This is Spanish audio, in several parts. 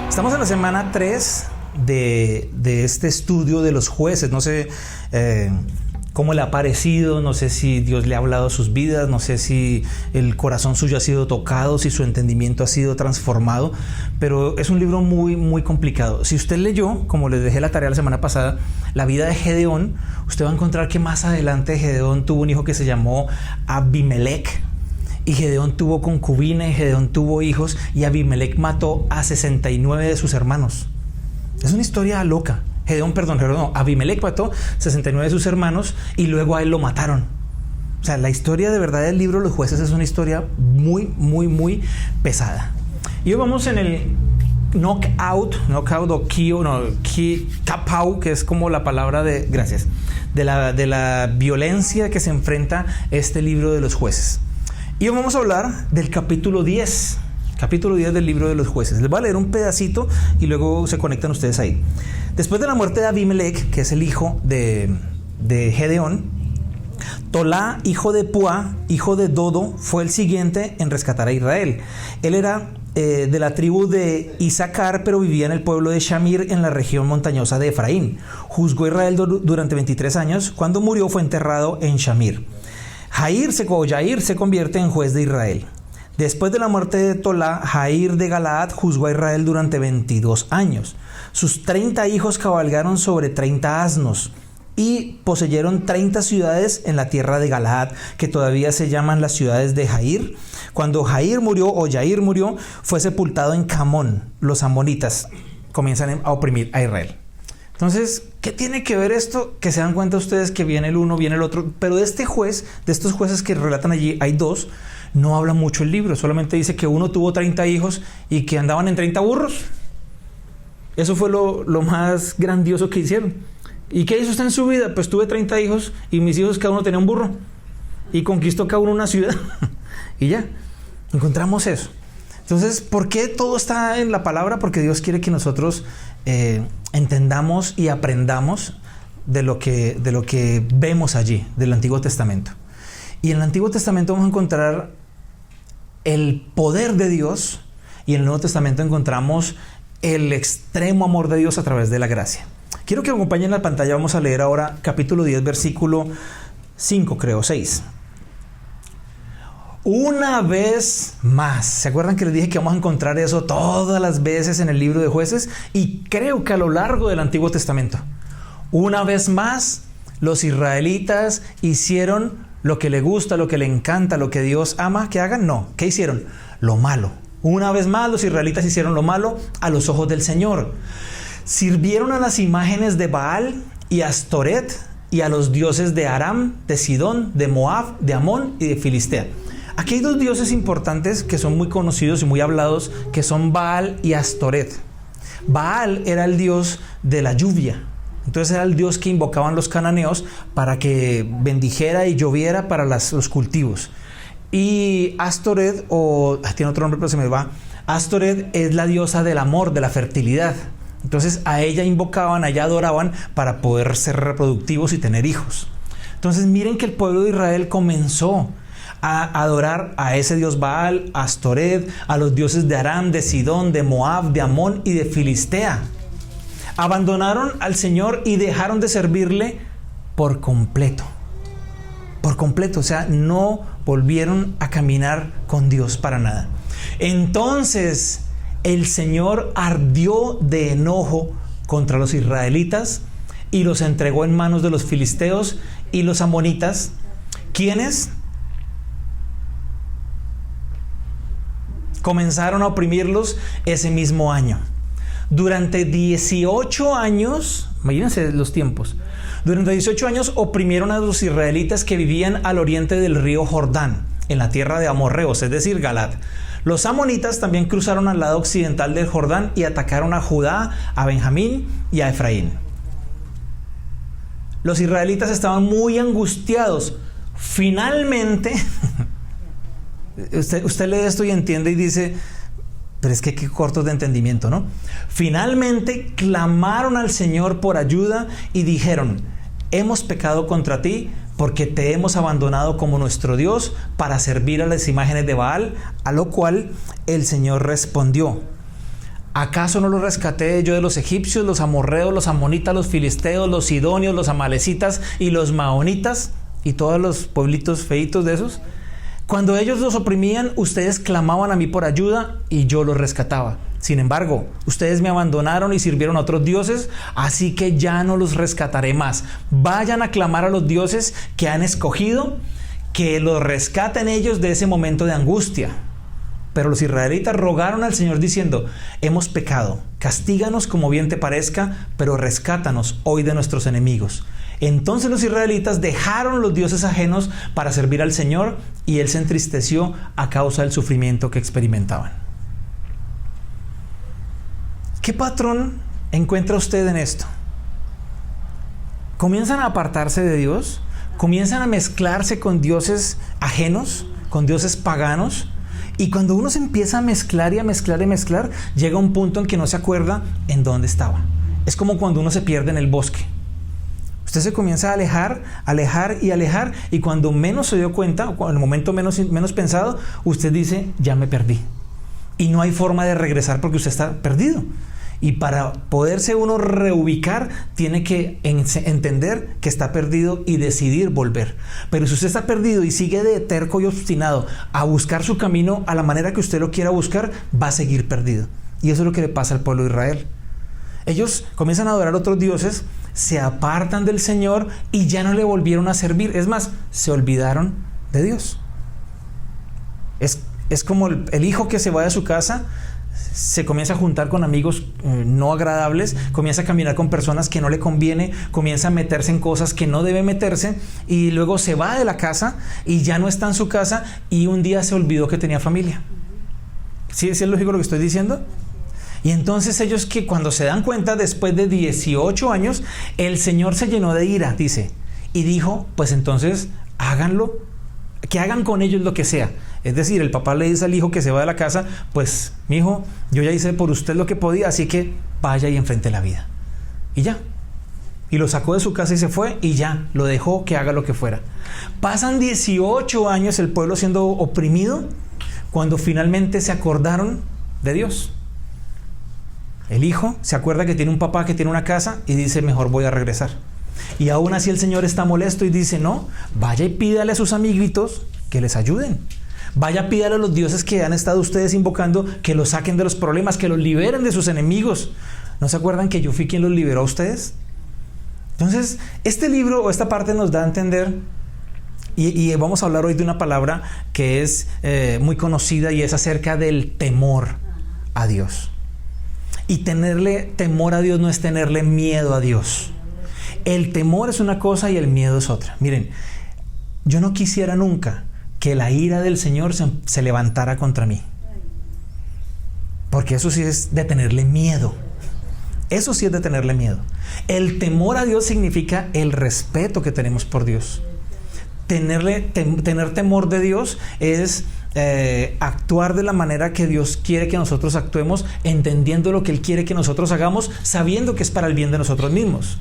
Estamos en la semana 3 de este estudio de los jueces. No sé cómo le ha parecido, no sé si Dios le ha hablado a sus vidas, no sé si el corazón suyo ha sido tocado, si su entendimiento ha sido transformado, pero es un libro muy, muy complicado. Si usted leyó, como les dejé la tarea la semana pasada, la vida de Gedeón, usted va a encontrar que más adelante Gedeón tuvo un hijo que se llamó Abimelech. Y Gedeón tuvo concubina, y Gedeón tuvo hijos, y Abimelech mató a 69 de sus hermanos. Es una historia loca. Abimelech mató 69 de sus hermanos y luego a él lo mataron. O sea, la historia de verdad del libro de los jueces es una historia muy, muy, muy pesada. Y hoy vamos en el knockout o tapau, que es como la palabra de la violencia que se enfrenta este libro de los jueces. Y hoy vamos a hablar del capítulo 10 del libro de los jueces. Les voy a leer un pedacito y luego se conectan ustedes ahí. Después de la muerte de Abimelech, que es el hijo de Gedeón, Tolá, hijo de Puá, hijo de Dodo, fue el siguiente en rescatar a Israel. Él era de la tribu de Isaacar, pero vivía en el pueblo de Shamir, en la región montañosa de Efraín. Juzgó a Israel durante 23 años. Cuando murió fue enterrado en Shamir. Jair se convierte en juez de Israel. Después de la muerte de Tolá, Jair de Galaad juzgó a Israel durante 22 años. Sus 30 hijos cabalgaron sobre 30 asnos y poseyeron 30 ciudades en la tierra de Galaad, que todavía se llaman las ciudades de Jair. Cuando Jair murió, fue sepultado en Camón. Los amonitas comienzan a oprimir a Israel. Entonces, ¿qué tiene que ver esto? Que se dan cuenta ustedes que viene el uno, viene el otro. Pero de estos jueces que relatan allí, hay dos. No habla mucho el libro. Solamente dice que uno tuvo 30 hijos y que andaban en 30 burros. Eso fue lo más grandioso que hicieron. ¿Y qué hizo usted en su vida? Pues tuve 30 hijos y mis hijos cada uno tenía un burro. Y conquistó cada uno una ciudad. Y ya, encontramos eso. Entonces, ¿por qué todo está en la palabra? Porque Dios quiere que nosotros entendamos y aprendamos de lo que vemos allí, del Antiguo Testamento. Y en el Antiguo Testamento vamos a encontrar el poder de Dios, y en el Nuevo Testamento encontramos el extremo amor de Dios a través de la gracia. Quiero que me acompañen en la pantalla. Vamos a leer ahora capítulo 10, versículo 6. Una vez más. ¿Se acuerdan que les dije que vamos a encontrar eso todas las veces en el libro de jueces? Y creo que a lo largo del Antiguo Testamento. Una vez más, los israelitas hicieron lo que le gusta, lo que le encanta, lo que Dios ama que hagan. No, ¿qué hicieron? Lo malo. Una vez más, los israelitas hicieron lo malo a los ojos del Señor. Sirvieron a las imágenes de Baal y Astoret y a los dioses de Aram, de Sidón, de Moab, de Amón y de Filistea. Aquí hay dos dioses importantes que son muy conocidos y muy hablados, que son Baal y Astoret. Baal era el dios de la lluvia. Entonces era el dios que invocaban los cananeos para que bendijera y lloviera para los cultivos. Y Astoret, tiene otro nombre pero se me va. Astoret es la diosa del amor, de la fertilidad. Entonces a ella invocaban, a ella adoraban para poder ser reproductivos y tener hijos. Entonces miren que el pueblo de Israel comenzó a adorar a ese dios Baal, a Astoret, a los dioses de Aram, de Sidón, de Moab, de Amón y de Filistea. Abandonaron al Señor y dejaron de servirle por completo. Por completo, o sea, no volvieron a caminar con Dios para nada. Entonces el Señor ardió de enojo contra los israelitas y los entregó en manos de los filisteos y los amonitas, quienes comenzaron a oprimirlos ese mismo año. Durante 18 años, imagínense los tiempos, durante 18 años oprimieron a los israelitas que vivían al oriente del río Jordán, en la tierra de amorreos, es decir, Galaad. Los amonitas también cruzaron al lado occidental del Jordán y atacaron a Judá, a Benjamín y a Efraín. Los israelitas estaban muy angustiados. Finalmente, usted lee esto y entiende y dice, pero es que qué cortos de entendimiento, ¿no? Finalmente clamaron al Señor por ayuda y dijeron, hemos pecado contra ti porque te hemos abandonado como nuestro Dios para servir a las imágenes de Baal. A lo cual el Señor respondió: ¿acaso no los rescaté yo de los egipcios, los amorreos, los amonitas, los filisteos, los sidonios, los amalecitas y los maonitas y todos los pueblitos feitos de esos? Cuando ellos los oprimían, ustedes clamaban a mí por ayuda y yo los rescataba. Sin embargo, ustedes me abandonaron y sirvieron a otros dioses, así que ya no los rescataré más. Vayan a clamar a los dioses que han escogido, que los rescaten ellos de ese momento de angustia. Pero los israelitas rogaron al Señor diciendo: hemos pecado, castíganos como bien te parezca, pero rescátanos hoy de nuestros enemigos. Entonces los israelitas dejaron los dioses ajenos para servir al Señor, y Él se entristeció a causa del sufrimiento que experimentaban. ¿Qué patrón encuentra usted en esto? Comienzan a apartarse de Dios, comienzan a mezclarse con dioses ajenos, con dioses paganos, y cuando uno se empieza a mezclar y a mezclar y mezclar, llega un punto en que no se acuerda en dónde estaba. Es como cuando uno se pierde en el bosque. Usted se comienza a alejar, y cuando menos se dio cuenta, o en el momento menos pensado, usted dice: ya me perdí. Y no hay forma de regresar porque usted está perdido. Y para poderse uno reubicar, tiene que entender que está perdido y decidir volver. Pero si usted está perdido y sigue de terco y obstinado a buscar su camino a la manera que usted lo quiera buscar, va a seguir perdido. Y eso es lo que le pasa al pueblo de Israel. Ellos comienzan a adorar a otros dioses, se apartan del Señor y ya no le volvieron a servir. Es más, se olvidaron de Dios. Es como el hijo que se va de su casa, se comienza a juntar con amigos no agradables, comienza a caminar con personas que no le conviene, comienza a meterse en cosas que no debe meterse, y luego se va de la casa y ya no está en su casa, y un día se olvidó que tenía familia. ¿Sí es lógico lo que estoy diciendo? Y entonces ellos, que cuando se dan cuenta, después de 18 años, el Señor se llenó de ira, dice, y dijo: pues entonces háganlo, que hagan con ellos lo que sea. Es decir, el papá le dice al hijo que se va de la casa: pues mi hijo, yo ya hice por usted lo que podía, así que vaya y enfrente la vida. Y ya. Y lo sacó de su casa y se fue, y ya, lo dejó que haga lo que fuera. Pasan 18 años el pueblo siendo oprimido, cuando finalmente se acordaron de Dios. El hijo se acuerda que tiene un papá que tiene una casa y dice: mejor voy a regresar. Y aún así el Señor está molesto y dice: no, vaya y pídale a sus amiguitos que les ayuden. Vaya, pídale a los dioses que han estado ustedes invocando que los saquen de los problemas, que los liberen de sus enemigos. ¿No se acuerdan que yo fui quien los liberó a ustedes? Entonces, este libro o esta parte nos da a entender, y vamos a hablar hoy de una palabra que es muy conocida, y es acerca del temor a Dios. Y tenerle temor a Dios no es tenerle miedo a Dios. El temor es una cosa y el miedo es otra. Miren, yo no quisiera nunca que la ira del Señor se levantara contra mí. Porque eso sí es de tenerle miedo. Eso sí es de tenerle miedo. El temor a Dios significa el respeto que tenemos por Dios. Tener temor de Dios es actuar de la manera que Dios quiere que nosotros actuemos, entendiendo lo que Él quiere que nosotros hagamos, sabiendo que es para el bien de nosotros mismos.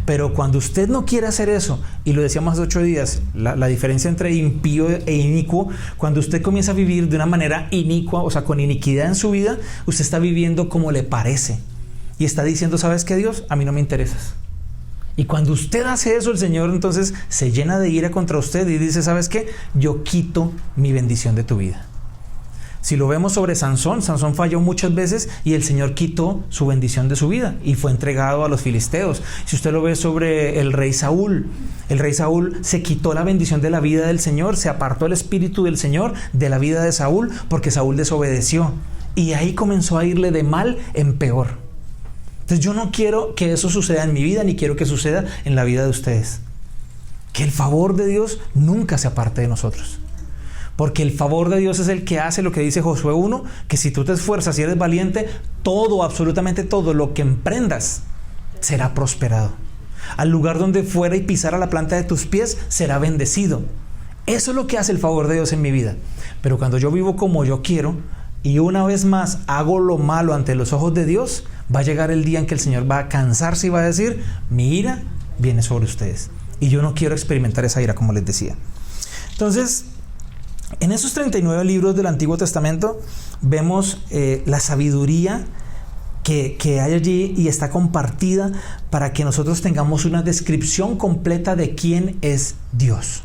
Pero cuando usted no quiere hacer eso, y lo decíamos hace 8 días, la diferencia entre impío e inicuo, cuando usted comienza a vivir de una manera inicua, o sea, con iniquidad en su vida, usted está viviendo como le parece. Y está diciendo: ¿sabes qué, Dios? A mí no me interesas. Y cuando usted hace eso, el Señor entonces se llena de ira contra usted y dice: ¿sabes qué? Yo quito mi bendición de tu vida. Si lo vemos sobre Sansón falló muchas veces y el Señor quitó su bendición de su vida y fue entregado a los filisteos. Si usted lo ve sobre el rey Saúl se quitó la bendición de la vida del Señor, se apartó el espíritu del Señor de la vida de Saúl porque Saúl desobedeció. Y ahí comenzó a irle de mal en peor. Entonces yo no quiero que eso suceda en mi vida, ni quiero que suceda en la vida de ustedes. Que el favor de Dios nunca se aparte de nosotros. Porque el favor de Dios es el que hace lo que dice Josué 1, que si tú te esfuerzas y eres valiente, todo, absolutamente todo lo que emprendas será prosperado. Al lugar donde fuera y pisara la planta de tus pies será bendecido. Eso es lo que hace el favor de Dios en mi vida. Pero cuando yo vivo como yo quiero y una vez más hago lo malo ante los ojos de Dios, va a llegar el día en que el Señor va a cansarse y va a decir: mi ira viene sobre ustedes. Y yo no quiero experimentar esa ira, como les decía. Entonces, en esos 39 libros del Antiguo Testamento vemos la sabiduría que hay allí y está compartida para que nosotros tengamos una descripción completa de quién es Dios.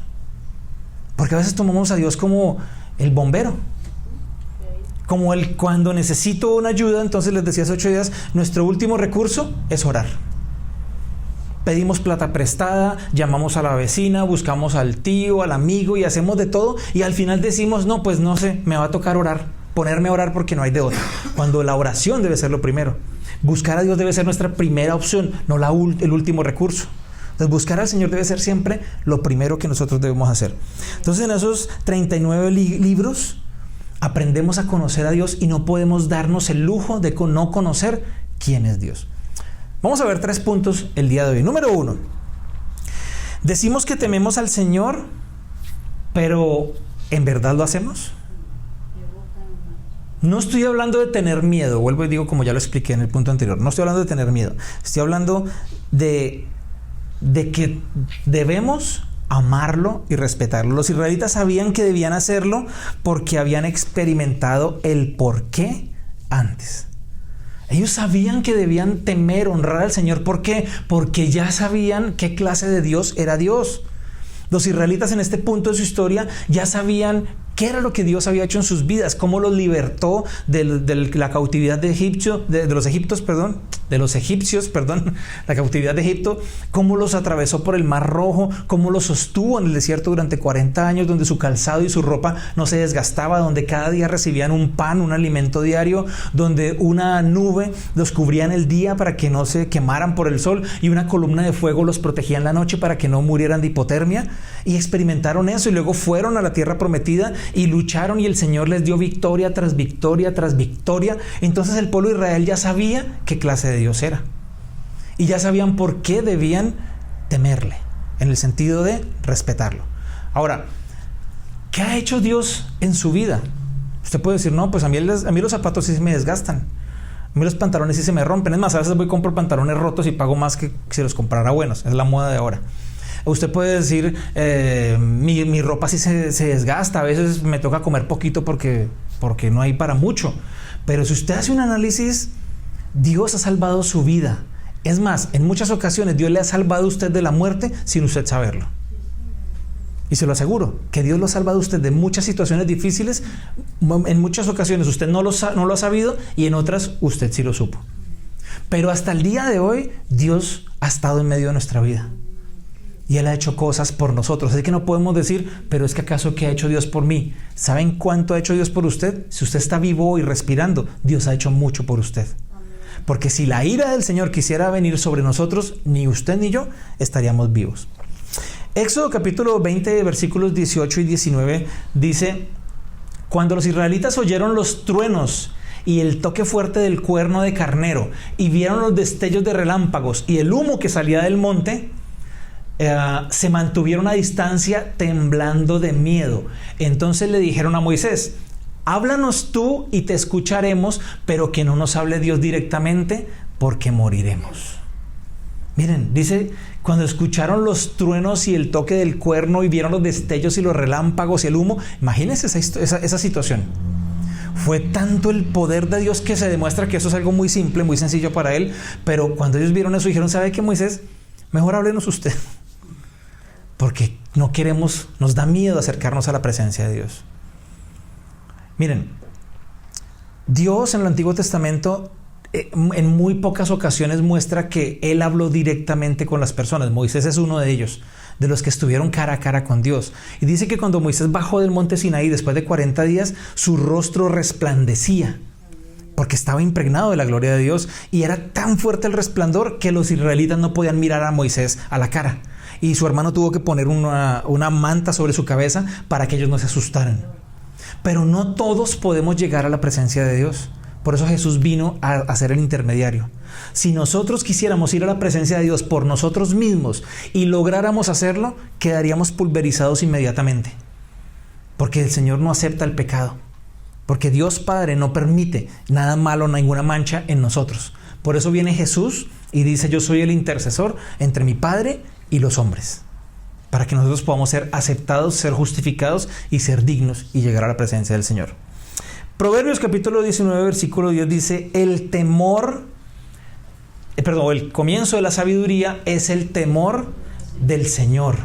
Porque a veces tomamos a Dios como el bombero, como el cuando necesito una ayuda. Entonces les decía hace 8 días, nuestro último recurso es orar. Pedimos plata prestada, llamamos a la vecina, buscamos al tío, al amigo y hacemos de todo, y al final decimos, no, pues no sé, me va a tocar orar, ponerme a orar porque no hay de otra. Cuando la oración debe ser lo primero. Buscar a Dios debe ser nuestra primera opción, no el último recurso. Entonces buscar al Señor debe ser siempre lo primero que nosotros debemos hacer. Entonces en esos 39 libros aprendemos a conocer a Dios y no podemos darnos el lujo de no conocer quién es Dios. Vamos a ver 3 puntos el día de hoy. Número 1. Decimos que tememos al Señor, pero ¿en verdad lo hacemos? No estoy hablando de tener miedo, vuelvo y digo como ya lo expliqué en el punto anterior, no estoy hablando de tener miedo, estoy hablando de que debemos amarlo y respetarlo. Los israelitas sabían que debían hacerlo porque habían experimentado el porqué antes. Ellos sabían que debían temer, honrar al Señor. ¿Por qué? Porque ya sabían qué clase de Dios era Dios. Los israelitas en este punto de su historia ya sabían qué era lo que Dios había hecho en sus vidas, cómo los libertó de la cautividad de los egipcios, la cautividad de Egipto, cómo los atravesó por el Mar Rojo, cómo los sostuvo en el desierto durante 40 años, donde su calzado y su ropa no se desgastaba, donde cada día recibían un pan, un alimento diario, donde una nube los cubría en el día para que no se quemaran por el sol y una columna de fuego los protegía en la noche para que no murieran de hipotermia. Y experimentaron eso y luego fueron a la tierra prometida y lucharon y el Señor les dio victoria tras victoria tras victoria. Entonces el pueblo de Israel ya sabía qué clase de Dios era y ya sabían por qué debían temerle, en el sentido de respetarlo. Ahora, ¿qué ha hecho Dios en su vida? Usted puede decir, no, pues a mí los zapatos sí se me desgastan, a mí los pantalones sí se me rompen. Es más, a veces voy y compro pantalones rotos y pago más que si los comprara buenos. Es la moda de ahora. Usted puede decir, mi ropa sí se desgasta, a veces me toca comer poquito porque no hay para mucho. Pero si usted hace un análisis, Dios ha salvado su vida. Es más, en muchas ocasiones Dios le ha salvado a usted de la muerte sin usted saberlo. Y se lo aseguro, que Dios lo ha salvado a usted de muchas situaciones difíciles. En muchas ocasiones usted no lo ha sabido y en otras usted sí lo supo. Pero hasta el día de hoy Dios ha estado en medio de nuestra vida. Y Él ha hecho cosas por nosotros. Así que no podemos decir, pero es que acaso ¿qué ha hecho Dios por mí? ¿Saben cuánto ha hecho Dios por usted? Si usted está vivo y respirando, Dios ha hecho mucho por usted. Porque si la ira del Señor quisiera venir sobre nosotros, ni usted ni yo estaríamos vivos. Éxodo capítulo 20, versículos 18 y 19 dice: cuando los israelitas oyeron los truenos y el toque fuerte del cuerno de carnero, y vieron los destellos de relámpagos y el humo que salía del monte, se mantuvieron a distancia temblando de miedo. Entonces le dijeron a Moisés: háblanos tú y te escucharemos, pero que no nos hable Dios directamente, porque moriremos. Miren, dice, cuando escucharon los truenos y el toque del cuerno y vieron los destellos y los relámpagos y el humo, imagínense esa situación. Fue tanto el poder de Dios que se demuestra que eso es algo muy simple, muy sencillo para él. Pero cuando ellos vieron eso, dijeron: ¿sabe qué, Moisés? Mejor háblenos usted. Porque no queremos, nos da miedo acercarnos a la presencia de Dios. Miren, Dios en el Antiguo Testamento en muy pocas ocasiones muestra que Él habló directamente con las personas. Moisés es uno de ellos, de los que estuvieron cara a cara con Dios. Y dice que cuando Moisés bajó del monte Sinaí después de 40 días, su rostro resplandecía, porque estaba impregnado de la gloria de Dios, y era tan fuerte el resplandor que los israelitas no podían mirar a Moisés a la cara. Y su hermano tuvo que poner una manta sobre su cabeza para que ellos no se asustaran. Pero no todos podemos llegar a la presencia de Dios. Por eso Jesús vino a ser el intermediario. Si nosotros quisiéramos ir a la presencia de Dios por nosotros mismos y lográramos hacerlo, quedaríamos pulverizados inmediatamente. Porque el Señor no acepta el pecado. Porque Dios Padre no permite nada malo, ninguna mancha en nosotros. Por eso viene Jesús y dice: yo soy el intercesor entre mi Padre y los hombres, para que nosotros podamos ser aceptados, ser justificados y ser dignos y llegar a la presencia del Señor. Proverbios capítulo 19 versículo 10 dice: el comienzo de la sabiduría es el temor del Señor.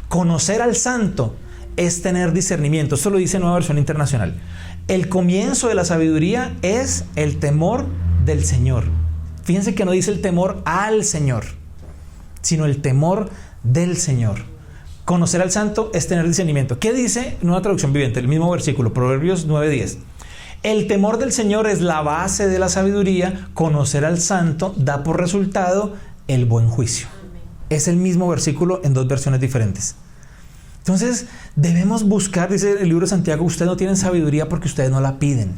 Conocer al santo es tener discernimiento. Esto lo dice Nueva Versión Internacional. El comienzo de la sabiduría es el temor del Señor. Fíjense que no dice el temor al Señor, sino el temor del Señor. Conocer al santo es tener discernimiento. ¿Qué dice Nueva Traducción Viviente? El mismo versículo, Proverbios 9:10. El temor del Señor es la base de la sabiduría. Conocer al santo da por resultado el buen juicio. Es el mismo versículo en dos versiones diferentes. Entonces debemos buscar, dice el libro de Santiago: ustedes no tienen sabiduría porque ustedes no la piden.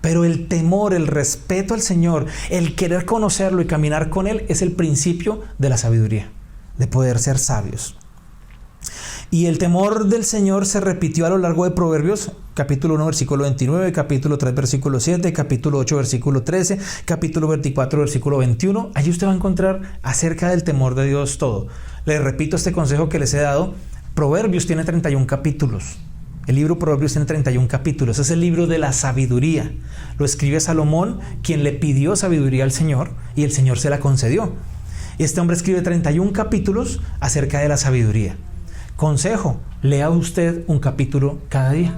Pero el temor, el respeto al Señor, el querer conocerlo y caminar con Él es el principio de la sabiduría, de poder ser sabios. Y el temor del Señor se repitió a lo largo de Proverbios, capítulo 1, versículo 29, capítulo 3, versículo 7, capítulo 8, versículo 13, capítulo 24, versículo 21. Allí usted va a encontrar acerca del temor de Dios todo. Les repito este consejo que les he dado. Proverbios tiene 31 capítulos. El libro Proverbios tiene 31 capítulos. Es el libro de la sabiduría. Lo escribe Salomón, quien le pidió sabiduría al Señor, y el Señor se la concedió. Y este hombre escribe 31 capítulos acerca de la sabiduría. Consejo: lea usted un capítulo cada día.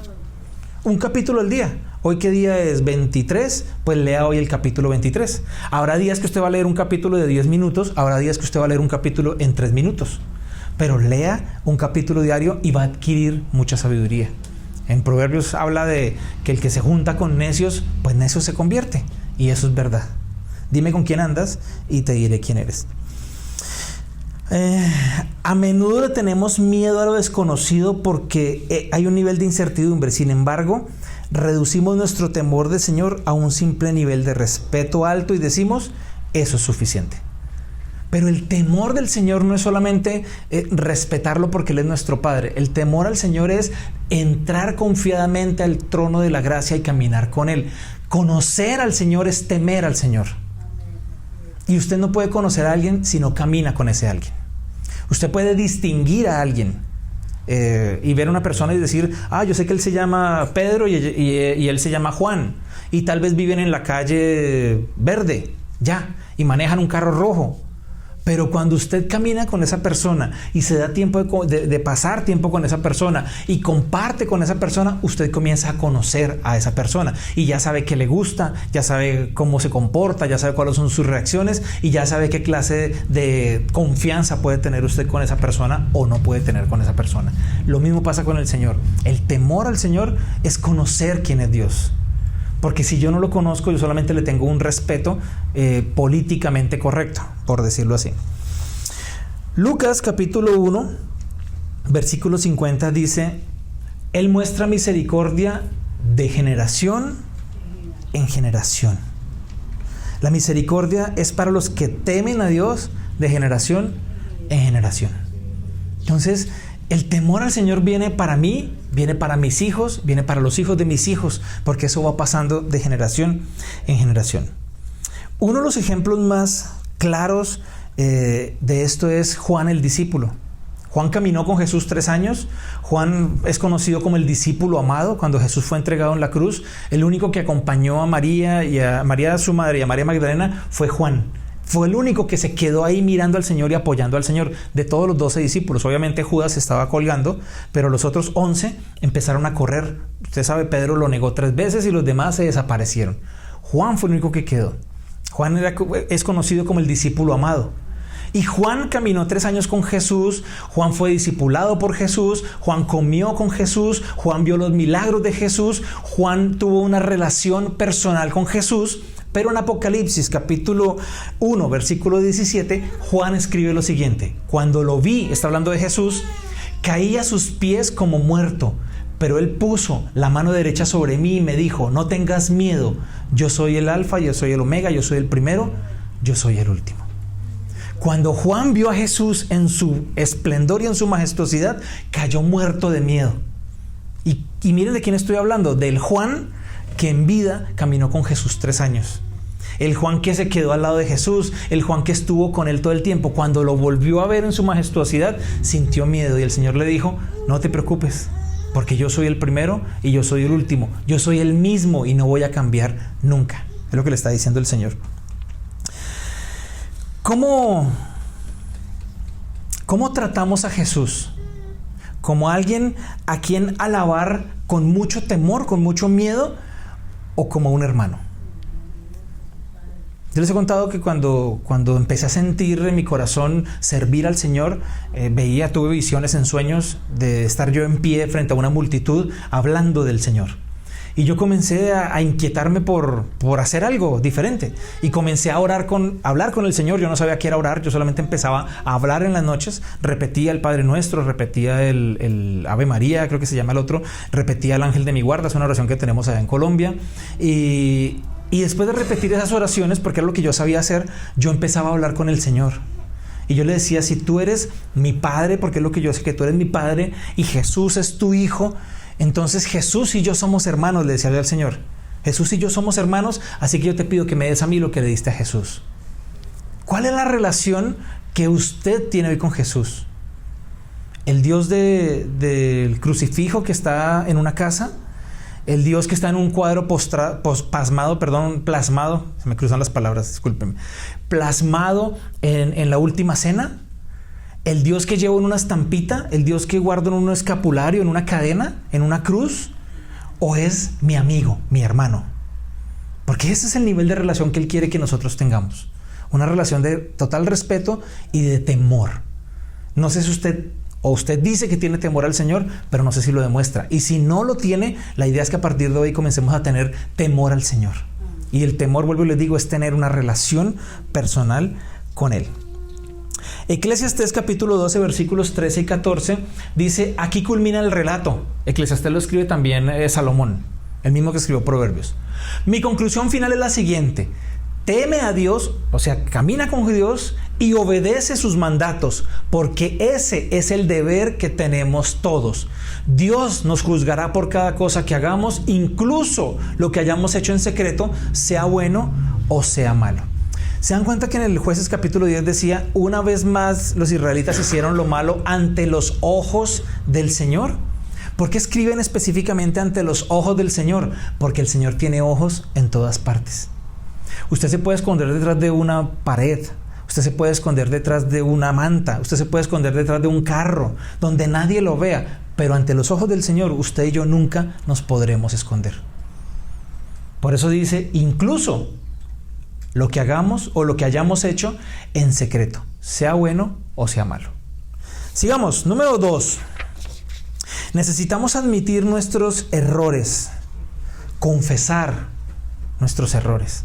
Un capítulo al día. Hoy, ¿qué día es? 23. Pues lea hoy el capítulo 23. Habrá días que usted va a leer un capítulo de 10 minutos. Habrá días que usted va a leer un capítulo en 3 minutos. Pero lea un capítulo diario y va a adquirir mucha sabiduría. En Proverbios habla de que el que se junta con necios, pues necio se convierte. Y eso es verdad. Dime con quién andas y te diré quién eres. A menudo le tenemos miedo a lo desconocido porque hay un nivel de incertidumbre. Sin embargo, reducimos nuestro temor del Señor a un simple nivel de respeto alto y decimos: eso es suficiente. Pero el temor del Señor no es solamente respetarlo porque Él es nuestro Padre. El temor al Señor es entrar confiadamente al trono de la gracia y caminar con Él. Conocer al Señor es temer al Señor. Y usted no puede conocer a alguien si no camina con ese alguien. Usted puede distinguir a alguien y ver a una persona y decir: yo sé que él se llama Pedro y él se llama Juan. Y tal vez viven en la calle verde, y manejan un carro rojo. Pero cuando usted camina con esa persona y se da tiempo de pasar tiempo con esa persona y comparte con esa persona, usted comienza a conocer a esa persona y ya sabe qué le gusta, ya sabe cómo se comporta, ya sabe cuáles son sus reacciones y ya sabe qué clase de confianza puede tener usted con esa persona o no puede tener con esa persona. Lo mismo pasa con el Señor. El temor al Señor es conocer quién es Dios. Porque si yo no lo conozco, yo solamente le tengo un respeto políticamente correcto, por decirlo así. Lucas capítulo 1, versículo 50 dice: Él muestra misericordia de generación en generación. La misericordia es para los que temen a Dios de generación en generación. Entonces, el temor al Señor viene para mí, viene para mis hijos, viene para los hijos de mis hijos, porque eso va pasando de generación en generación. Uno de los ejemplos más claros de esto es Juan el discípulo. Juan caminó con Jesús 3 años. Juan es conocido como el discípulo amado. Cuando Jesús fue entregado en la cruz, el único que acompañó a María y a María su madre y a María Magdalena fue Juan. Fue el único que se quedó ahí mirando al Señor y apoyando al Señor de todos los 12 discípulos. Obviamente Judas estaba colgando, pero los otros 11 empezaron a correr. Usted sabe, Pedro lo negó 3 veces y los demás se desaparecieron. Juan fue el único que quedó. Juan es conocido como el discípulo amado. Y Juan caminó 3 años con Jesús. Juan fue discipulado por Jesús. Juan comió con Jesús. Juan vio los milagros de Jesús. Juan tuvo una relación personal con Jesús. Pero en Apocalipsis capítulo 1 versículo 17 Juan escribe lo siguiente: cuando lo vi, está hablando de Jesús, caí a sus pies como muerto, pero él puso la mano derecha sobre mí y me dijo: no tengas miedo, yo soy el alfa, yo soy el omega, yo soy el primero, yo soy el último. Cuando Juan vio a Jesús en su esplendor y en su majestuosidad, cayó muerto de miedo. Y miren de quién estoy hablando: del Juan que en vida caminó con Jesús 3 años. el Juan que se quedó al lado de Jesús, el Juan que estuvo con él todo el tiempo, cuando lo volvió a ver en su majestuosidad, sintió miedo y el Señor le dijo: no te preocupes, porque yo soy el primero y yo soy el último, yo soy el mismo y no voy a cambiar nunca. Es lo que le está diciendo el Señor. ¿Cómo tratamos a Jesús? ¿Como alguien a quien alabar con mucho temor, con mucho miedo, o como un hermano? Yo les he contado que cuando empecé a sentir en mi corazón servir al Señor, tuve visiones en sueños de estar yo en pie frente a una multitud hablando del Señor. Y yo comencé a inquietarme por hacer algo diferente. Y comencé a hablar con el Señor. Yo no sabía qué era orar. Yo solamente empezaba a hablar en las noches. Repetía el Padre Nuestro, repetía el Ave María, creo que se llama el otro. Repetía el Ángel de mi guarda, es una oración que tenemos allá en Colombia. Y después de repetir esas oraciones, porque era lo que yo sabía hacer, yo empezaba a hablar con el Señor. Y yo le decía: si tú eres mi Padre, porque es lo que yo sé, que tú eres mi Padre, y Jesús es tu Hijo, entonces Jesús y yo somos hermanos, le decía al Señor. Jesús y yo somos hermanos, así que yo te pido que me des a mí lo que le diste a Jesús. ¿Cuál es la relación que usted tiene hoy con Jesús? ¿El Dios del crucifijo que está en una casa? ¿El Dios que está en un cuadro plasmado, se me cruzan las palabras, discúlpenme, plasmado en la última cena? ¿El Dios que llevo en una estampita? ¿El Dios que guardo en un escapulario, en una cadena, en una cruz? ¿O es mi amigo, mi hermano? Porque ese es el nivel de relación que Él quiere que nosotros tengamos. Una relación de total respeto y de temor. No sé si usted dice que tiene temor al Señor, pero no sé si lo demuestra. Y si no lo tiene, la idea es que a partir de hoy comencemos a tener temor al Señor. Y el temor, vuelvo y les digo, es tener una relación personal con Él. Eclesiastés capítulo 12 versículos 13 y 14 dice: aquí culmina el relato. Eclesiastés lo escribe también Salomón, el mismo que escribió Proverbios. Mi conclusión final es la siguiente: teme a Dios, o sea, camina con Dios y obedece sus mandatos, porque ese es el deber que tenemos todos. Dios nos juzgará por cada cosa que hagamos, incluso lo que hayamos hecho en secreto, sea bueno o sea malo. ¿Se dan cuenta que en el Jueces capítulo 10 decía: una vez más los israelitas hicieron lo malo ante los ojos del Señor? ¿Por qué escriben específicamente ante los ojos del Señor? Porque el Señor tiene ojos en todas partes. Usted se puede esconder detrás de una pared, usted se puede esconder detrás de una manta, usted se puede esconder detrás de un carro, donde nadie lo vea, pero ante los ojos del Señor usted y yo nunca nos podremos esconder. Por eso dice: incluso lo que hagamos o lo que hayamos hecho en secreto, sea bueno o sea malo. Sigamos. Número 2. Necesitamos admitir nuestros errores, confesar nuestros errores.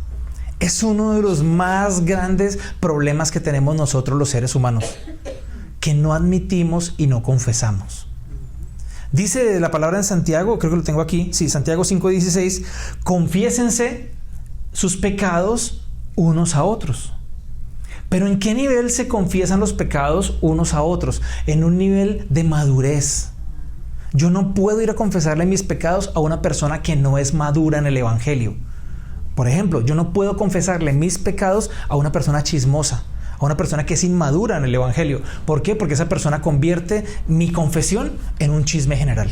Es uno de los más grandes problemas que tenemos nosotros los seres humanos, que no admitimos y no confesamos. Dice la palabra en Santiago, creo que lo tengo aquí, sí, Santiago 5:16: confiésense sus pecados unos a otros. Pero ¿en qué nivel se confiesan los pecados unos a otros? En un nivel de madurez. Yo no puedo ir a confesarle mis pecados a una persona que no es madura en el evangelio. Por ejemplo, yo no puedo confesarle mis pecados a una persona chismosa, a una persona que es inmadura en el evangelio. ¿Por qué? Porque esa persona convierte mi confesión en un chisme general.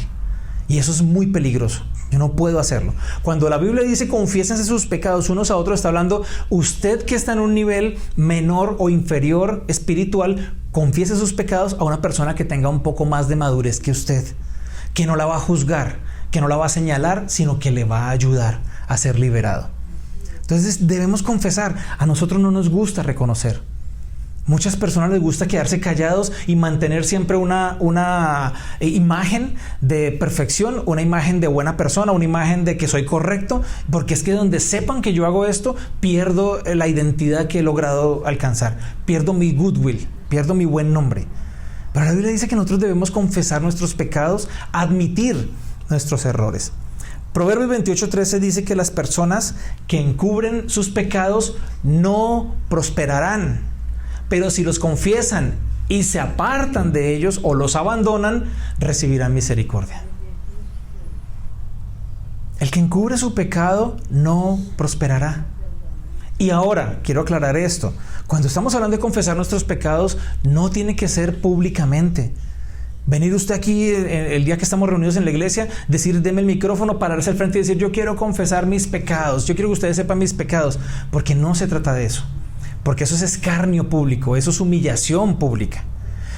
Y eso es muy peligroso. Yo no puedo hacerlo. Cuando la Biblia dice confiésense sus pecados unos a otros, está hablando usted que está en un nivel menor o inferior espiritual, confiese sus pecados a una persona que tenga un poco más de madurez que usted, que no la va a juzgar, que no la va a señalar, sino que le va a ayudar a ser liberado. Entonces debemos confesar. A nosotros no nos gusta reconocer. Muchas personas les gusta quedarse callados y mantener siempre una imagen de perfección, una imagen de buena persona, una imagen de que soy correcto, porque es que donde sepan que yo hago esto, pierdo la identidad que he logrado alcanzar, pierdo mi goodwill, pierdo mi buen nombre. Pero la Biblia dice que nosotros debemos confesar nuestros pecados, admitir nuestros errores. Proverbios 28:13 dice que las personas que encubren sus pecados no prosperarán. Pero si los confiesan y se apartan de ellos o los abandonan, recibirán misericordia. El que encubre su pecado no prosperará. Y ahora, quiero aclarar esto. Cuando estamos hablando de confesar nuestros pecados, no tiene que ser públicamente. Venir usted aquí el día que estamos reunidos en la iglesia, decir, deme el micrófono, pararse al frente y decir, yo quiero confesar mis pecados, yo quiero que ustedes sepan mis pecados, porque no se trata de eso, porque eso es escarnio público, eso es humillación pública.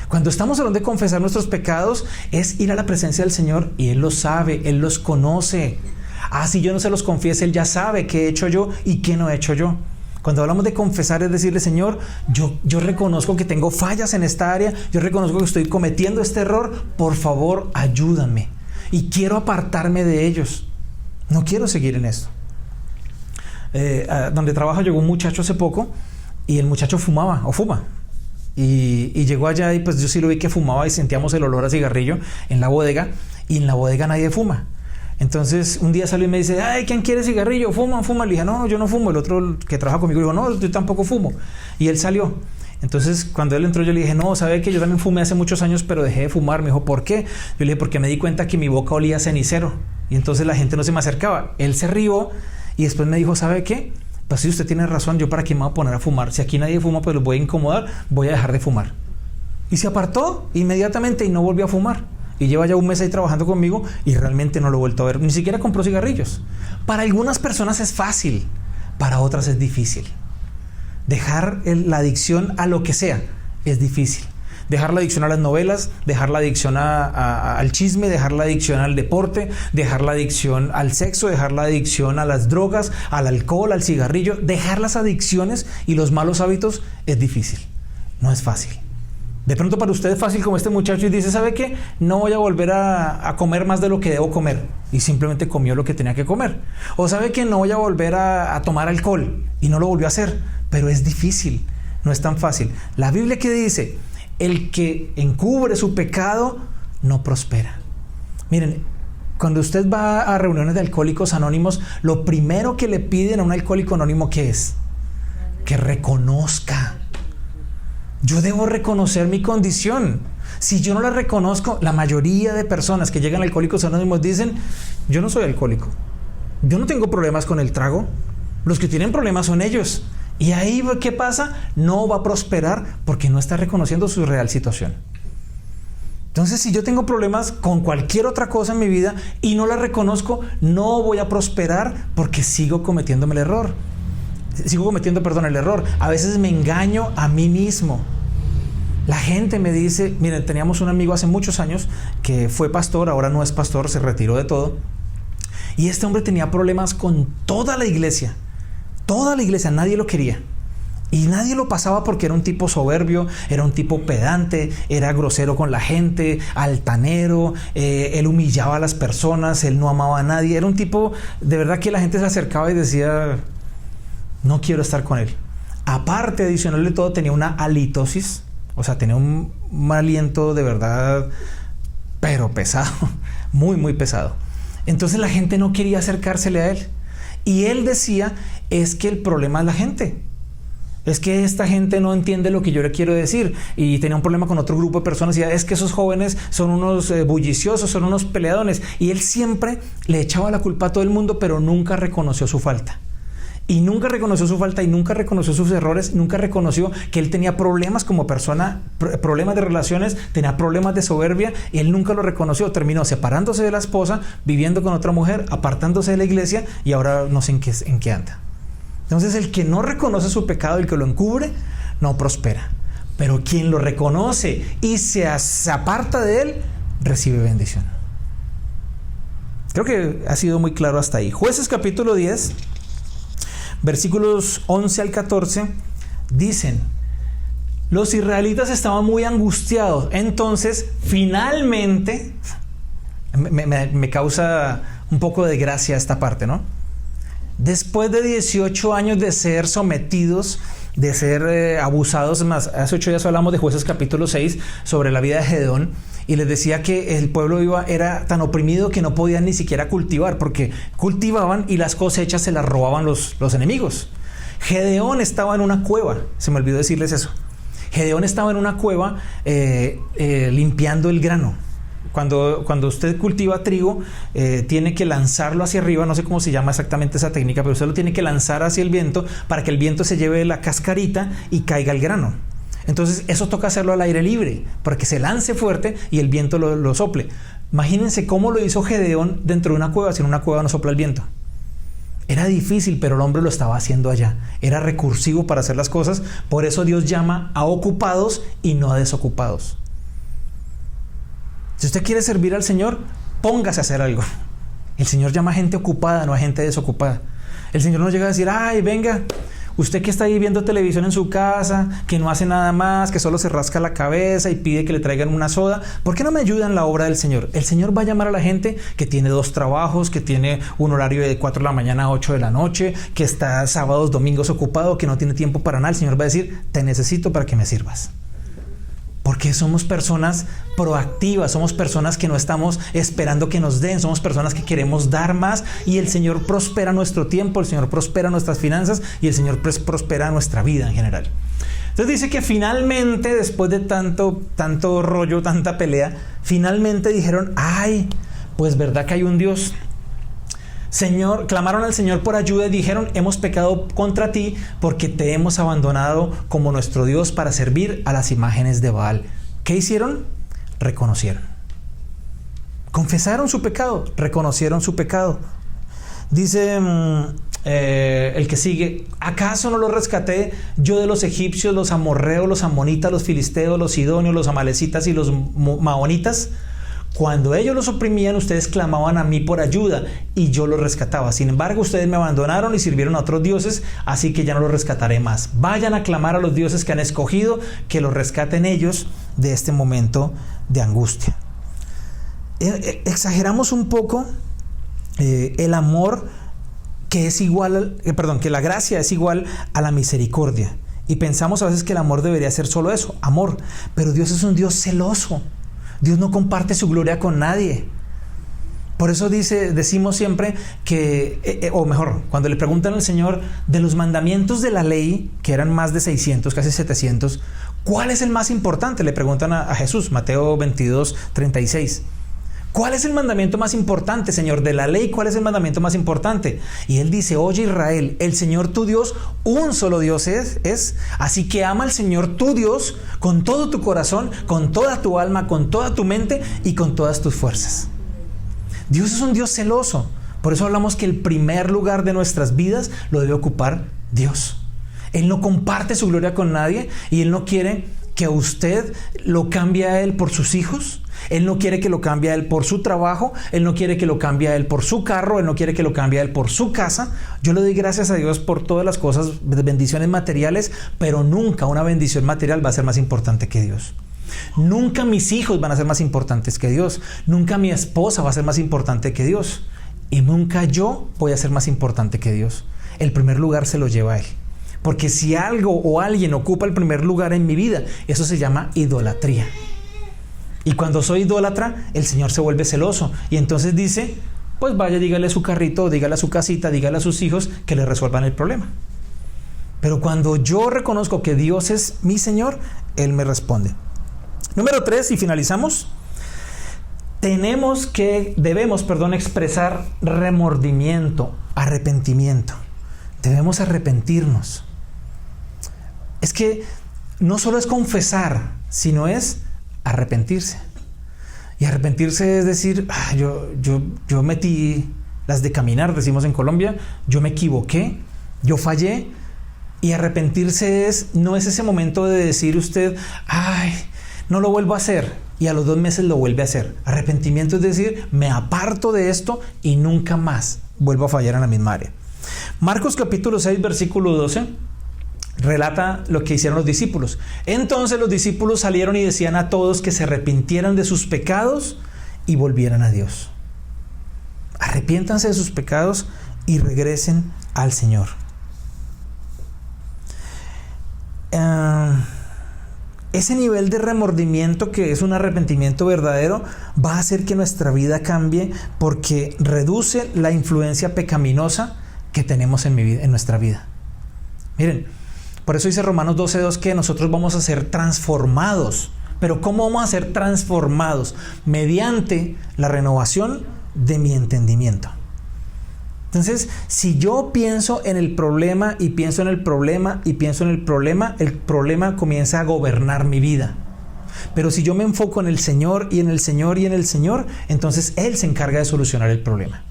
Cuando estamos hablando de confesar nuestros pecados, es ir a la presencia del Señor y Él los sabe, Él los conoce. Si yo no se los confiese, Él ya sabe qué he hecho yo y qué no he hecho yo. Cuando hablamos de confesar es decirle, Señor, yo reconozco que tengo fallas en esta área, yo reconozco que estoy cometiendo este error, por favor, ayúdame. Y quiero apartarme de ellos. No quiero seguir en esto. Donde trabajo llegó un muchacho hace poco y el muchacho fuma. Y llegó allá y pues yo sí lo vi que fumaba y sentíamos el olor a cigarrillo en la bodega, y en la bodega nadie fuma. Entonces un día salió y me dice, ¿quién quiere cigarrillo? Fuma. Le dije, no, yo no fumo. El otro que trabaja conmigo dijo, no, yo tampoco fumo. Y él salió. Entonces cuando él entró yo le dije, no, ¿sabe que yo también fumé hace muchos años, pero dejé de fumar? Me dijo, ¿por qué? Yo le dije, porque me di cuenta que mi boca olía a cenicero y entonces la gente no se me acercaba. Él se rió y después me dijo, ¿sabe qué? Pues sí, usted tiene razón, yo para qué me voy a poner a fumar. Si aquí nadie fuma, pues los voy a incomodar, voy a dejar de fumar. Y se apartó inmediatamente y no volvió a fumar. Y lleva ya un mes ahí trabajando conmigo y realmente no lo he vuelto a ver. Ni siquiera compró cigarrillos. Para algunas personas es fácil, para otras es difícil. Dejar la adicción a lo que sea es difícil. Dejar la adicción a las novelas, dejar la adicción al chisme, dejar la adicción al deporte, dejar la adicción al sexo, dejar la adicción a las drogas, al alcohol, al cigarrillo. Dejar las adicciones y los malos hábitos es difícil, no es fácil. De pronto para usted es fácil como este muchacho y dice, ¿sabe qué? No voy a volver a comer más de lo que debo comer. Y simplemente comió lo que tenía que comer. O ¿sabe qué? No voy a volver a tomar alcohol. Y no lo volvió a hacer. Pero es difícil, no es tan fácil. La Biblia, ¿qué dice? El que encubre su pecado no prospera. Miren, cuando usted va a reuniones de alcohólicos anónimos, lo primero que le piden a un alcohólico anónimo, ¿qué es? Que reconozca. Yo debo reconocer mi condición. Si yo no la reconozco, la mayoría de personas que llegan a Alcohólicos Anónimos dicen, yo no soy alcohólico, yo no tengo problemas con el trago, los que tienen problemas son ellos. Y ahí, ¿qué pasa? No va a prosperar porque no está reconociendo su real situación. Entonces, si yo tengo problemas con cualquier otra cosa en mi vida y no la reconozco, no voy a prosperar porque sigo cometiendo el error. A veces me engaño a mí mismo. La gente me dice, miren, teníamos un amigo hace muchos años que fue pastor, ahora no es pastor, se retiró de todo. Y este hombre tenía problemas con toda la iglesia, nadie lo quería. Y nadie lo pasaba porque era un tipo soberbio, era un tipo pedante, era grosero con la gente, altanero, él humillaba a las personas, él no amaba a nadie. Era un tipo, de verdad que la gente se acercaba y decía, no quiero estar con él. Aparte, adicional de todo, tenía una halitosis, o sea, tenía un aliento de verdad, pero pesado, muy, muy pesado. Entonces la gente no quería acercársele a él. Y él decía, es que el problema es la gente. Es que esta gente no entiende lo que yo le quiero decir. Y tenía un problema con otro grupo de personas y decía, es que esos jóvenes son unos bulliciosos, son unos peleadones. Y él siempre le echaba la culpa a todo el mundo, pero nunca reconoció su falta. Y nunca reconoció su falta y nunca reconoció sus errores, nunca reconoció que él tenía problemas como persona, problemas de relaciones, tenía problemas de soberbia y él nunca lo reconoció. Terminó separándose de la esposa, viviendo con otra mujer, apartándose de la iglesia y ahora no sé en qué anda. Entonces el que no reconoce su pecado, el que lo encubre, no prospera. Pero quien lo reconoce y se aparta de él, recibe bendición. Creo que ha sido muy claro hasta ahí. Jueces capítulo 10. Versículos 11 al 14 dicen, los israelitas estaban muy angustiados. Entonces, finalmente, me causa un poco de gracia esta parte, ¿no? Después de 18 años de ser sometidos, de ser abusados, más hace 8 días hablamos de Jueces capítulo 6 sobre la vida de Gedeón. Y les decía que el pueblo era tan oprimido que no podían ni siquiera cultivar, porque cultivaban y las cosechas se las robaban los enemigos. Gedeón estaba en una cueva, se me olvidó decirles eso. Gedeón estaba en una cueva limpiando el grano. cuando usted cultiva trigo, tiene que lanzarlo hacia arriba, no sé cómo se llama exactamente esa técnica, pero usted lo tiene que lanzar hacia el viento para que el viento se lleve la cascarita y caiga el grano. Entonces eso toca hacerlo al aire libre, para que se lance fuerte y el viento lo sople. Imagínense cómo lo hizo Gedeón dentro de una cueva, si en una cueva no sopla el viento. Era difícil, pero el hombre lo estaba haciendo allá. Era recursivo para hacer las cosas. Por eso Dios llama a ocupados y no a desocupados. Si usted quiere servir al Señor, póngase a hacer algo. El Señor llama a gente ocupada, no a gente desocupada. El Señor no llega a decir, ay, venga, usted que está ahí viendo televisión en su casa, que no hace nada más, que solo se rasca la cabeza y pide que le traigan una soda, ¿por qué no me ayuda en la obra del Señor? El Señor va a llamar a la gente que tiene 2 trabajos, que tiene un horario de 4 de la mañana a 8 de la noche, que está sábados, domingos ocupado, que no tiene tiempo para nada. El Señor va a decir, te necesito para que me sirvas. Porque somos personas proactivas, somos personas que no estamos esperando que nos den, somos personas que queremos dar más, y el Señor prospera nuestro tiempo, el Señor prospera nuestras finanzas y el Señor prospera nuestra vida en general. Entonces dice que finalmente, después de tanto rollo, tanta pelea, finalmente dijeron, ay, pues verdad que hay un Dios. Señor, clamaron al Señor por ayuda y dijeron, hemos pecado contra ti porque te hemos abandonado como nuestro Dios para servir a las imágenes de Baal. ¿Qué hicieron? Reconocieron. Confesaron su pecado, reconocieron su pecado. Dice el que sigue, ¿acaso no los rescaté yo de los egipcios, los amorreos, los amonitas, los filisteos, los sidonios, los amalecitas y los maonitas? Cuando ellos los oprimían, ustedes clamaban a mí por ayuda y yo los rescataba. Sin embargo, ustedes me abandonaron y sirvieron a otros dioses, así que ya no los rescataré más. Vayan a clamar a los dioses que han escogido, que los rescaten ellos de este momento de angustia. Exageramos un poco el amor que es igual, que la gracia es igual a la misericordia. Y pensamos a veces que el amor debería ser solo eso, amor. Pero Dios es un Dios celoso. Dios no comparte su gloria con nadie. Por eso decimos siempre que, o mejor, cuando le preguntan al Señor de los mandamientos de la ley, que eran más de 600, casi 700, ¿cuál es el más importante? Le preguntan a Jesús, Mateo 22, 36. ¿Cuál es el mandamiento más importante, Señor? De la ley, ¿cuál es el mandamiento más importante? Y Él dice, oye Israel, el Señor tu Dios, un solo Dios es. Así que ama al Señor tu Dios con todo tu corazón, con toda tu alma, con toda tu mente y con todas tus fuerzas. Dios es un Dios celoso. Por eso hablamos que el primer lugar de nuestras vidas lo debe ocupar Dios. Él no comparte su gloria con nadie y Él no quiere que usted lo cambie a Él por sus hijos. Él no quiere que lo cambie a Él por su trabajo. Él no quiere que lo cambie a Él por su carro. Él no quiere que lo cambie a Él por su casa. Yo le doy gracias a Dios por todas las cosas, bendiciones materiales, pero nunca una bendición material va a ser más importante que Dios. Nunca mis hijos van a ser más importantes que Dios. Nunca mi esposa va a ser más importante que Dios. Y nunca yo voy a ser más importante que Dios. El primer lugar se lo lleva Él. Porque si algo o alguien ocupa el primer lugar en mi vida, eso se llama idolatría. Y cuando soy idólatra, el Señor se vuelve celoso. Y entonces dice, pues vaya, dígale a su carrito, dígale a su casita, dígale a sus hijos que le resuelvan el problema. Pero cuando yo reconozco que Dios es mi Señor, Él me responde. Número 3, y finalizamos. Debemos expresar remordimiento, arrepentimiento. Debemos arrepentirnos. Es que no solo es confesar, sino es arrepentirse. Y arrepentirse es decir, yo metí las de caminar, decimos en Colombia, yo me equivoqué, yo fallé. Y arrepentirse no es ese momento de decir usted, no lo vuelvo a hacer, y a los 2 meses lo vuelve a hacer. Arrepentimiento es decir, me aparto de esto y nunca más vuelvo a fallar en la misma área. Marcos capítulo 6, versículo 12, relata lo que hicieron los discípulos. Entonces los discípulos salieron y decían a todos que se arrepintieran de sus pecados y volvieran a Dios. Arrepiéntanse de sus pecados y regresen al Señor. Ese nivel de remordimiento, que es un arrepentimiento verdadero, va a hacer que nuestra vida cambie, porque reduce la influencia pecaminosa que tenemos en nuestra vida. Miren, por eso dice Romanos 12:2 que nosotros vamos a ser transformados Pero ¿cómo vamos a ser transformados? Mediante la renovación de mi entendimiento. Entonces, si yo pienso en el problema y pienso en el problema y pienso en el problema comienza a gobernar mi vida. Pero si yo me enfoco en el Señor y en el Señor y en el Señor, entonces Él se encarga de solucionar el problema.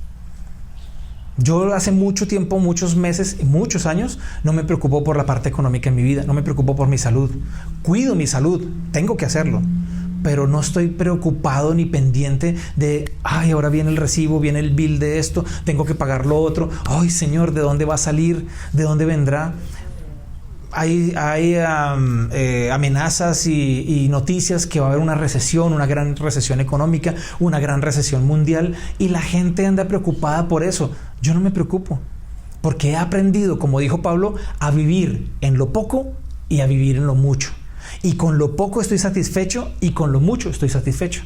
Yo hace mucho tiempo, muchos meses y muchos años, no me preocupo por la parte económica en mi vida, no me preocupo por mi salud. Cuido mi salud, tengo que hacerlo. Pero no estoy preocupado ni pendiente de, ay, ahora viene el recibo, viene el bill de esto, tengo que pagar lo otro. Ay, Señor, ¿de dónde va a salir? ¿De dónde vendrá? Hay amenazas y noticias que va a haber una recesión, una gran recesión económica, una gran recesión mundial, y la gente anda preocupada por eso. Yo no me preocupo, porque he aprendido, como dijo Pablo, a vivir en lo poco y a vivir en lo mucho. Y con lo poco estoy satisfecho y con lo mucho estoy satisfecho.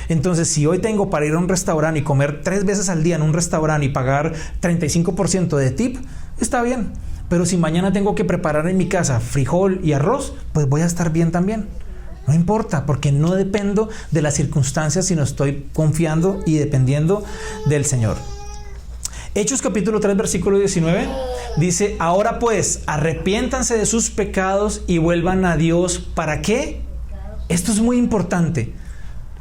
Entonces, si hoy tengo para ir a un restaurante y comer 3 veces al día en un restaurante y pagar 35% de tip, está bien. Pero si mañana tengo que preparar en mi casa frijol y arroz, pues voy a estar bien también. No importa, porque no dependo de las circunstancias, sino estoy confiando y dependiendo del Señor. Hechos capítulo 3, versículo 19, dice: ahora pues, arrepiéntanse de sus pecados y vuelvan a Dios. ¿Para qué? Esto es muy importante.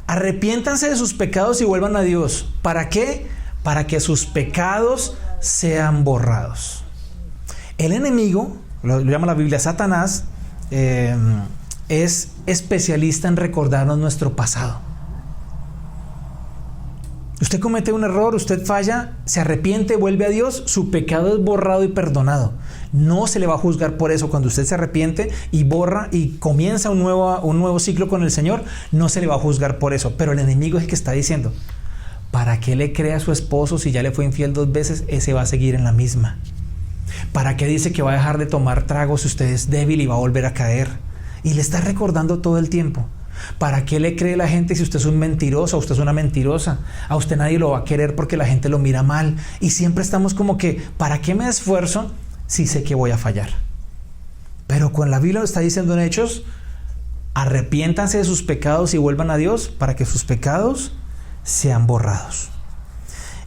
Arrepiéntanse de sus pecados y vuelvan a Dios. ¿Para qué? Para que sus pecados sean borrados. El enemigo, lo llama la Biblia Satanás, es especialista en recordarnos nuestro pasado. Usted comete un error, usted falla, se arrepiente, vuelve a Dios, su pecado es borrado y perdonado. No se le va a juzgar por eso. Cuando usted se arrepiente y borra y comienza un nuevo ciclo con el Señor, no se le va a juzgar por eso. Pero el enemigo es el que está diciendo: ¿para qué le cree a su esposo si ya le fue infiel 2 veces? Ese va a seguir en la misma. ¿Para qué dice que va a dejar de tomar trago si usted es débil y va a volver a caer? Y le está recordando todo el tiempo. ¿Para qué le cree la gente si usted es un mentiroso o usted es una mentirosa? A usted nadie lo va a querer porque la gente lo mira mal. Y siempre estamos como que, ¿para qué me esfuerzo si sé que voy a fallar? Pero con la Biblia lo está diciendo en Hechos: arrepiéntanse de sus pecados y vuelvan a Dios para que sus pecados sean borrados.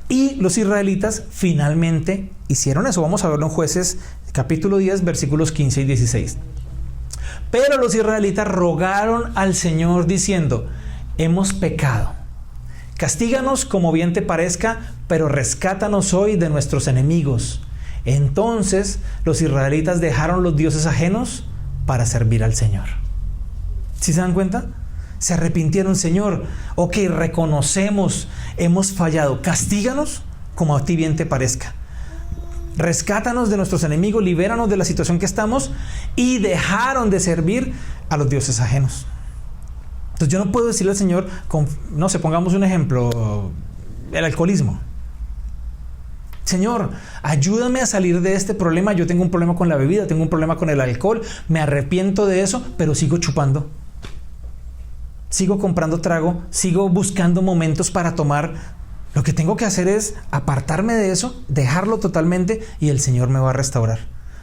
Y los israelitas finalmente hicieron eso. Vamos a verlo en Jueces capítulo 10, versículos 15 y 16. Pero los israelitas rogaron al Señor diciendo: hemos pecado. Castíganos como bien te parezca, pero rescátanos hoy de nuestros enemigos. Entonces los israelitas dejaron los dioses ajenos para servir al Señor. ¿Sí se dan cuenta? Se arrepintieron. Señor, ok, reconocemos, hemos fallado. Castíganos como a ti bien te parezca. Rescátanos de nuestros enemigos, libéranos de la situación que estamos, y dejaron de servir a los dioses ajenos. Entonces yo no puedo decirle al Señor, no sé, pongamos un ejemplo, el alcoholismo. Señor, ayúdame a salir de este problema. Yo tengo un problema con la bebida, tengo un problema con el alcohol, me arrepiento de eso, pero sigo chupando. Sigo comprando trago, sigo buscando momentos para tomar. Lo que tengo que hacer es apartarme de eso, dejarlo totalmente, y el Señor me va a restaurar.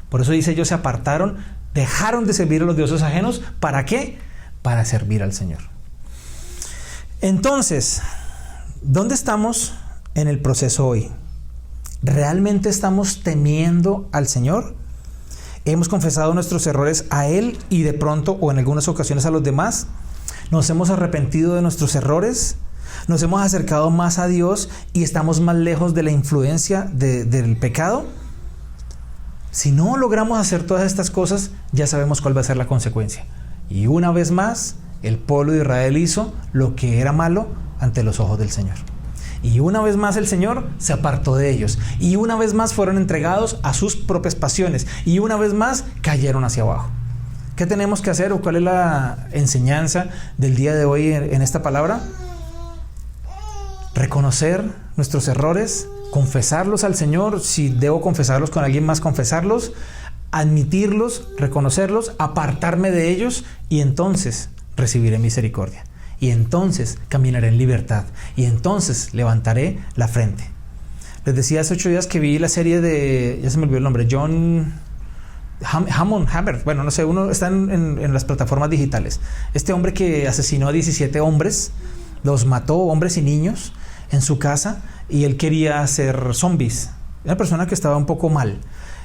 Por eso dice: ellos se apartaron, dejaron de servir a los dioses ajenos. ¿Para qué? Para servir al Señor. Entonces, ¿dónde estamos en el proceso hoy? ¿Realmente estamos temiendo al Señor? ¿Hemos confesado nuestros errores a Él y de pronto, o en algunas ocasiones, a los demás? ¿Nos hemos arrepentido de nuestros errores? ¿Nos hemos acercado más a Dios y estamos más lejos de la influencia del pecado? Si no logramos hacer todas estas cosas, ya sabemos cuál va a ser la consecuencia. Y una vez más, el pueblo de Israel hizo lo que era malo ante los ojos del Señor. Y una vez más el Señor se apartó de ellos. Y una vez más fueron entregados a sus propias pasiones. Y una vez más cayeron hacia abajo. ¿Qué tenemos que hacer, o cuál es la enseñanza del día de hoy en esta palabra? Reconocer nuestros errores, confesarlos al Señor. Si debo confesarlos con alguien más, confesarlos, admitirlos, reconocerlos, apartarme de ellos, y entonces recibiré misericordia. Y entonces caminaré en libertad. Y entonces levantaré la frente. Les decía hace 8 días que vi la serie de, ya se me olvidó el nombre, Hammond, Hammer, bueno, no sé, uno está en las plataformas digitales. Este hombre que asesinó a 17 hombres, los mató, hombres y niños, en su casa, y él quería hacer zombies. Una persona que estaba un poco mal.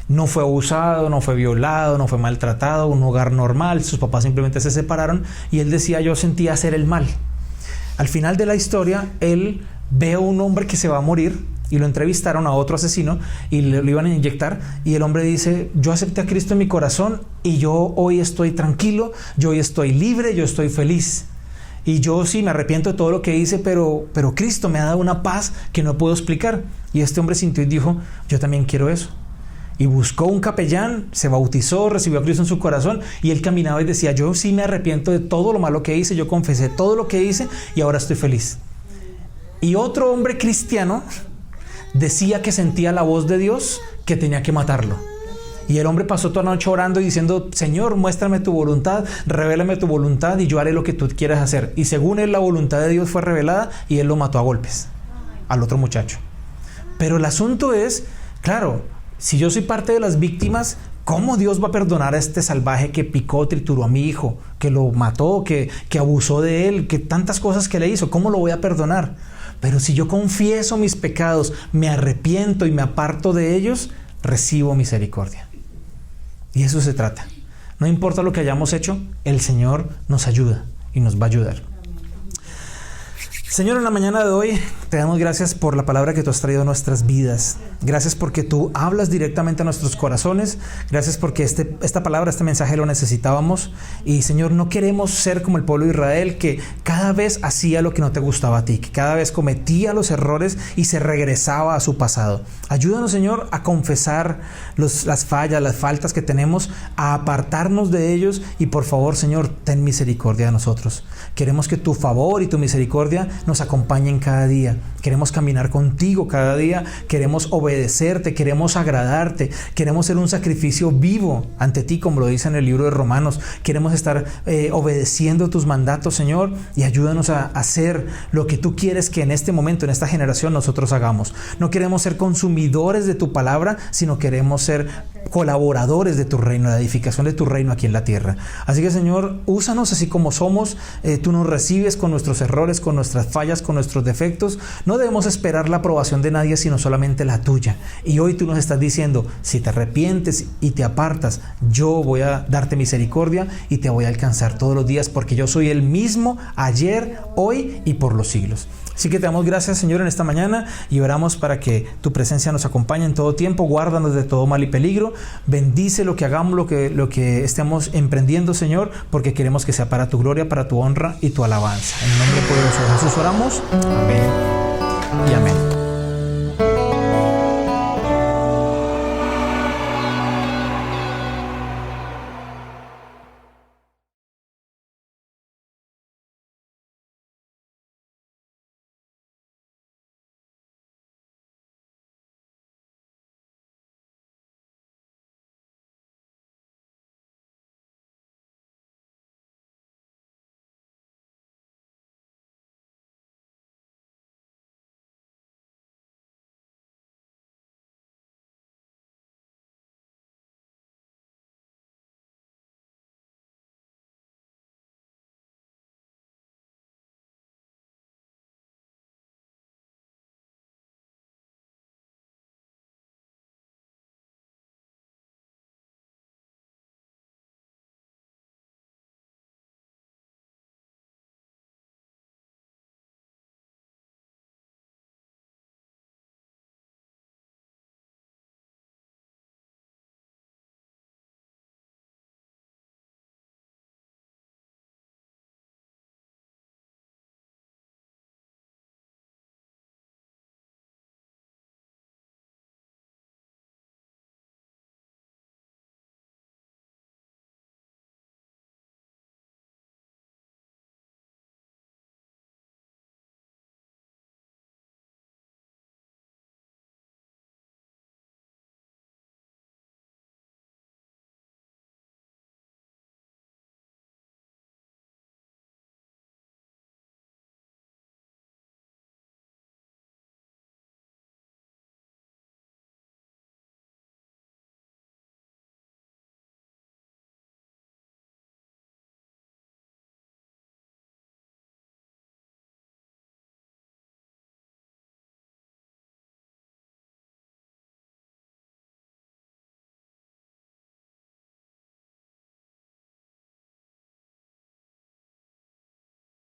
No fue abusado, no fue violado, no fue maltratado, un hogar normal, sus papás simplemente se separaron, y él decía: yo sentía hacer el mal. Al final de la historia, él ve a un hombre que se va a morir, y lo entrevistaron a otro asesino y lo iban a inyectar, y el hombre dice: yo acepté a Cristo en mi corazón y yo hoy estoy tranquilo, yo hoy estoy libre, yo estoy feliz, y yo sí me arrepiento de todo lo que hice, pero Cristo me ha dado una paz que no puedo explicar. Y este hombre sintió y dijo: yo también quiero eso. Y buscó un capellán, se bautizó, recibió a Cristo en su corazón, y él caminaba y decía: yo sí me arrepiento de todo lo malo que hice, yo confesé todo lo que hice y ahora estoy feliz. Y otro hombre cristiano decía que sentía la voz de Dios, que tenía que matarlo. Y el hombre pasó toda la noche orando y diciendo: Señor, muéstrame tu voluntad, revélame tu voluntad y yo haré lo que tú quieras hacer. Y según él, la voluntad de Dios fue revelada y él lo mató a golpes, al otro muchacho. Pero el asunto es, claro, si yo soy parte de las víctimas, ¿cómo Dios va a perdonar a este salvaje que picó, trituró a mi hijo, que lo mató, que abusó de él, que tantas cosas que le hizo? ¿Cómo lo voy a perdonar? Pero si yo confieso mis pecados, me arrepiento y me aparto de ellos, recibo misericordia. Y eso se trata. No importa lo que hayamos hecho, el Señor nos ayuda y nos va a ayudar. Señor, en la mañana de hoy te damos gracias por la palabra que tú has traído a nuestras vidas. Gracias porque tú hablas directamente a nuestros corazones. Gracias porque esta palabra, este mensaje lo necesitábamos. Y Señor, no queremos ser como el pueblo de Israel, que cada vez hacía lo que no te gustaba a ti, que cada vez cometía los errores y se regresaba a su pasado. Ayúdanos, Señor, a confesar las fallas, las faltas que tenemos, a apartarnos de ellos, y por favor, Señor, ten misericordia de nosotros. Queremos que tu favor y tu misericordia nos acompañen cada día. Queremos caminar contigo cada día, queremos obedecerte, queremos agradarte, queremos ser un sacrificio vivo ante ti, como lo dice en el libro de Romanos. Queremos estar obedeciendo tus mandatos, Señor, y ayúdanos a hacer lo que tú quieres que en este momento, en esta generación, nosotros hagamos. No queremos ser consumidores de tu palabra, sino queremos ser colaboradores de tu reino, la edificación de tu reino aquí en la tierra. Así que, Señor, úsanos así como somos. Tú nos recibes con nuestros errores, con nuestras fallas, con nuestros defectos. No debemos esperar la aprobación de nadie, sino solamente la tuya. Y hoy tú nos estás diciendo: si te arrepientes y te apartas, yo voy a darte misericordia y te voy a alcanzar todos los días, porque yo soy el mismo ayer, hoy y por los siglos. Así que te damos gracias, Señor, en esta mañana, y oramos para que tu presencia nos acompañe en todo tiempo. Guárdanos de todo mal y peligro. Bendice lo que hagamos, lo que estemos emprendiendo, Señor, porque queremos que sea para tu gloria, para tu honra y tu alabanza. En el nombre poderoso de Jesús oramos. Amén y amén.